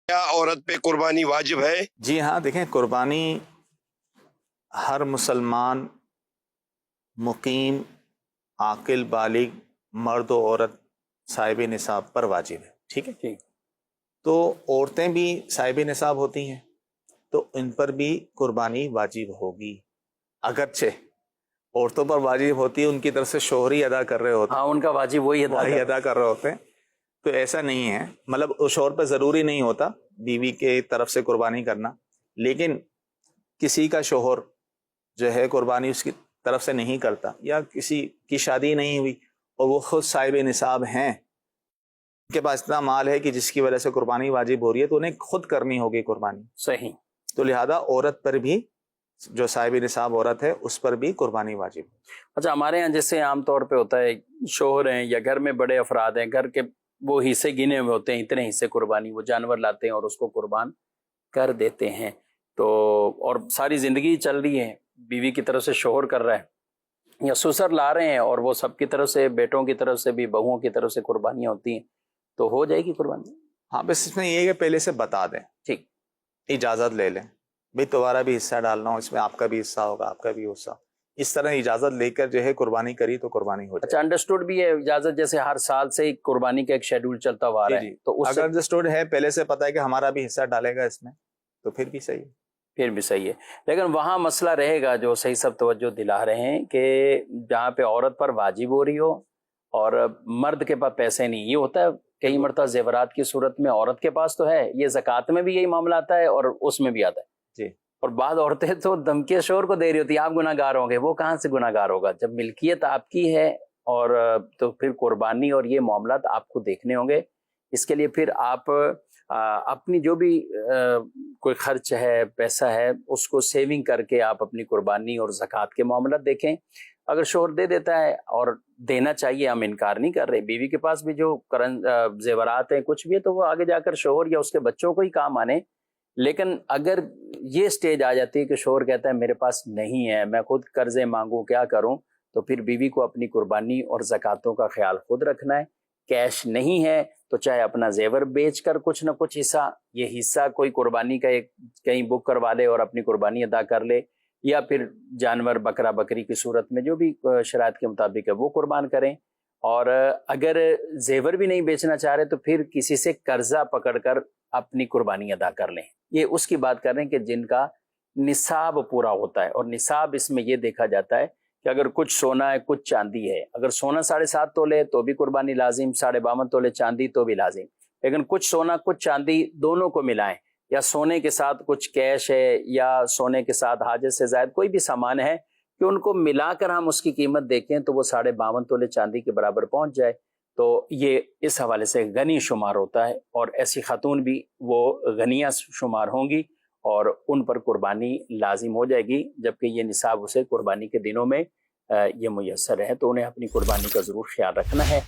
کیا عورت پہ قربانی واجب ہے؟ جی ہاں، دیکھیں، قربانی ہر مسلمان مقیم عاقل بالغ مرد و عورت صاحب نصاب پر واجب ہے. ٹھیک ہے. تو عورتیں بھی صاحب نصاب ہوتی ہیں تو ان پر بھی قربانی واجب ہوگی. اگرچہ عورتوں پر واجب ہوتی ہے، ان کی طرف سے شوہر ہی ادا کر رہے ہوتے ہیں. ہاں، ان کا واجب وہی ادا کر رہے ہوتے ہیں. تو ایسا نہیں ہے، مطلب شوہر پہ ضروری نہیں ہوتا بیوی کے طرف سے قربانی کرنا. لیکن کسی کا شوہر جو ہے قربانی اس کی طرف سے نہیں کرتا، یا کسی کی شادی نہیں ہوئی اور وہ خود صاحب نصاب ہیں، ان کے پاس اتنا مال ہے کہ جس کی وجہ سے قربانی واجب ہو رہی ہے، تو انہیں خود کرنی ہوگی قربانی. صحیح. تو لہذا عورت پر بھی، جو صاحب نصاب عورت ہے، اس پر بھی قربانی واجب. اچھا، ہمارے ہاں جیسے عام طور پہ ہوتا ہے، شوہر ہیں یا گھر میں بڑے افراد ہیں، گھر کے وہ حصے گنے ہوئے ہوتے ہیں، اتنے حصے قربانی، وہ جانور لاتے ہیں اور اس کو قربان کر دیتے ہیں. تو اور ساری زندگی چل رہی ہے، بیوی کی طرف سے شوہر کر رہا ہے یا سسر لا رہے ہیں، اور وہ سب کی طرف سے، بیٹوں کی طرف سے بھی، بہوؤں کی طرف سے قربانیاں ہوتی ہیں، تو ہو جائے گی قربانی. ہاں، بس اس میں یہ ہے کہ پہلے سے بتا دیں، ٹھیک، اجازت لے لیں، بھئی تمہارا بھی حصہ ڈالنا ہو، اس میں آپ کا بھی حصہ ہوگا، آپ کا بھی حصہ. اس طرح اجازت لے کر جو ہے قربانی کری تو قربانی ہو جائے. اچھا، انڈرسٹوڈ بھی ہے اجازت، جیسے ہر سال سے قربانی کا ایک شیڈول چلتا ہوا آ رہا ہے، تو اس اگر انڈرسٹوڈ ہے، پہلے سے پتا ہے کہ ہمارا بھی حصہ ڈالے گا اس میں، تو پھر بھی صحیح ہے. پھر بھی صحیح ہے. لیکن وہاں مسئلہ رہے گا جو صحیح سب توجہ دلا رہے ہیں، کہ جہاں پہ عورت پر واجب ہو رہی ہو اور مرد کے پاس پیسے نہیں. یہ ہوتا ہے کئی مرتبہ زیورات کی صورت میں، عورت کے پاس تو ہے، یہ زکوٰۃ میں بھی یہی معاملہ آتا ہے اور اس میں بھی آتا ہے. جی. اور بعض عورتیں تو دھمکیاں شوہر کو دے رہی ہوتی ہیں، آپ گناہ گار ہوں گے. وہ کہاں سے گناہ گار ہوگا جب ملکیت آپ کی ہے؟ اور تو پھر قربانی اور یہ معاملات آپ کو دیکھنے ہوں گے. اس کے لیے پھر آپ اپنی جو بھی کوئی خرچ ہے، پیسہ ہے، اس کو سیونگ کر کے آپ اپنی قربانی اور زکوٰۃ کے معاملات دیکھیں. اگر شوہر دے دیتا ہے، اور دینا چاہیے، ہم انکار نہیں کر رہے، بیوی کے پاس بھی جو زیورات ہیں، کچھ بھی ہے، تو وہ آگے جا کر شوہر یا اس کے بچوں کو ہی کام آنے. لیکن اگر یہ سٹیج آ جاتی ہے کہ شوہر کہتا ہے میرے پاس نہیں ہے، میں خود قرضے مانگوں، کیا کروں، تو پھر بیوی کو اپنی قربانی اور زکوٰۃوں کا خیال خود رکھنا ہے. کیش نہیں ہے تو چاہے اپنا زیور بیچ کر کچھ نہ کچھ حصہ، یہ حصہ کوئی قربانی کا ایک کہیں بک کروا لے اور اپنی قربانی ادا کر لے، یا پھر جانور بکرا بکری کی صورت میں جو بھی شرائط کے مطابق ہے وہ قربان کریں. اور اگر زیور بھی نہیں بیچنا چاہ رہے تو پھر کسی سے قرضہ پکڑ کر اپنی قربانی ادا کر لیں. یہ اس کی بات کر رہے ہیں کہ جن کا نصاب پورا ہوتا ہے. اور نصاب اس میں یہ دیکھا جاتا ہے کہ اگر کچھ سونا ہے، کچھ چاندی ہے، اگر سونا 7.5 تولے تو بھی قربانی لازم، 52.5 تولے چاندی تو بھی لازم. لیکن کچھ سونا کچھ چاندی دونوں کو ملائیں، یا سونے کے ساتھ کچھ کیش ہے، یا سونے کے ساتھ حاجت سے زائد کوئی بھی سامان ہے، کہ ان کو ملا کر ہم اس کی قیمت دیکھیں تو وہ 52.5 تولے چاندی کے برابر پہنچ جائے، تو یہ اس حوالے سے غنی شمار ہوتا ہے. اور ایسی خاتون بھی وہ غنیہ شمار ہوں گی اور ان پر قربانی لازم ہو جائے گی، جبکہ یہ نصاب اسے قربانی کے دنوں میں یہ میسر ہے. تو انہیں اپنی قربانی کا ضرور خیال رکھنا ہے.